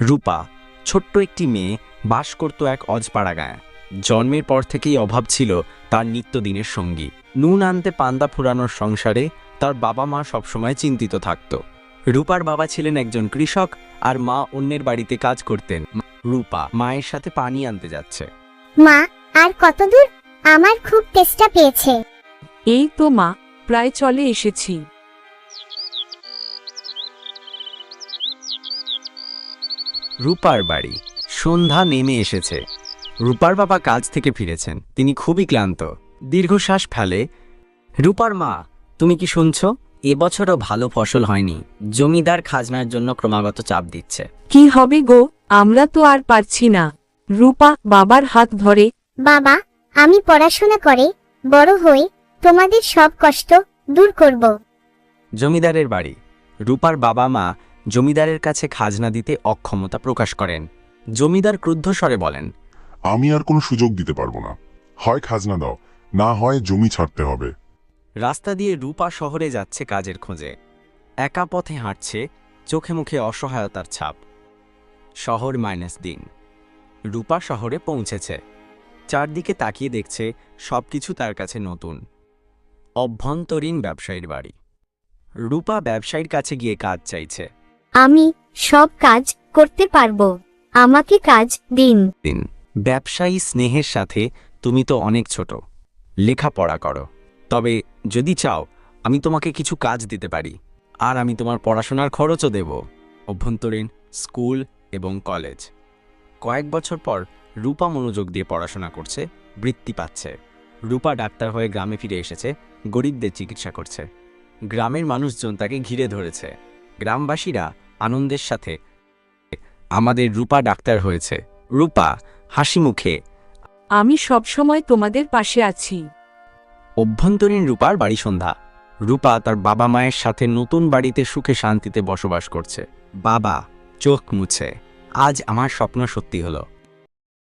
রূপা ছোট্ট একটি মেয়ে বাস করত এক অজপাড়া গায়ে। জন্মের পর থেকেই অভাব ছিল তার নিত্যদিনের সঙ্গী। নুন আনতে পান্তা ফুরানোর সংসারে তার বাবা মা সবসময় চিন্তিত থাকত। রূপার বাবা ছিলেন একজন কৃষক আর মা অন্যের বাড়িতে কাজ করতেন। রূপা মায়ের সাথে পানি আনতে যাচ্ছে। মা, আর কত দূর? আমার খুব তেষ্টা পেয়েছে। এই তো মা, প্রায় চলে এসেছি। রূপার বাড়ি। সন্ধ্যা নেমে এসেছে। রূপার বাবা কাজ থেকে ফিরেছেন। তিনি খুবই ক্লান্ত। দীর্ঘশ্বাস ফেলে। রূপার মা, তুমি কি শুনছো? এবছরও ভালো ফসল হয়নি। জমিদার খাজনার জন্য ক্রমাগত চাপ দিচ্ছে। কি হবে গো, আমরা তো আর পারছি না। রূপা বাবার হাত ধরে। বাবা, আমি পড়াশোনা করে বড় হই, তোমাদের সব কষ্ট দূর করব। জমিদারের বাড়ি। রূপার বাবা মা জমিদারের কাছে খাজনা দিতে অক্ষমতা প্রকাশ করেন। জমিদার ক্রুদ্ধ স্বরে বলেন, আমি আর কোনো সুযোগ দিতে পারবো না। হয় খাজনা দাও, না হয় জমি ছাড়তে হবে। রাস্তা দিয়ে রূপা শহরে যাচ্ছে কাজের খোঁজে। একা পথে হাঁটছে, চোখে মুখে অসহায়তার ছাপ। শহর -দিন। রূপা শহরে পৌঁছেছে। চারদিকে তাকিয়ে দেখছে সবকিছু তার কাছে নতুন। অভ্যন্তরীণ ব্যবসায়ীর বাড়ি। রূপা ব্যবসায়ীর কাছে গিয়ে কাজ চাইছে। আমি সব কাজ করতে পারবো, আমাকে কাজ দিন। ব্যবসায়ী স্নেহের সাথে, তুমি তো অনেক ছোট, লেখাপড়া করো। তবে যদি চাও আমি তোমাকে কিছু কাজ দিতে পারি, আর আমি তোমার পড়াশোনার খরচও দেব। অভ্যন্তরীণ, স্কুল এবং কলেজ। কয়েক বছর পর রূপা মনোযোগ দিয়ে পড়াশোনা করছে, বৃত্তি পাচ্ছে। রূপা ডাক্তার হয়ে গ্রামে ফিরে এসেছে, গরিবদের চিকিৎসা করছে। গ্রামের মানুষজন তাকে ঘিরে ধরেছে। গ্রামবাসীরা আনন্দের সাথে, আমাদের রূপা ডাক্তার হয়েছে। রূপা হাসি মুখে, আমি সবসময় তোমাদের পাশে আছি। অভ্যন্তরীণ রূপার বাড়ি। সন্ধ্যা। রূপা তার বাবা মায়ের সাথে নতুন বাড়িতে সুখে শান্তিতে বসবাস করছে। বাবা চোখ মুছে, আজ আমার স্বপ্ন সত্যি হলো।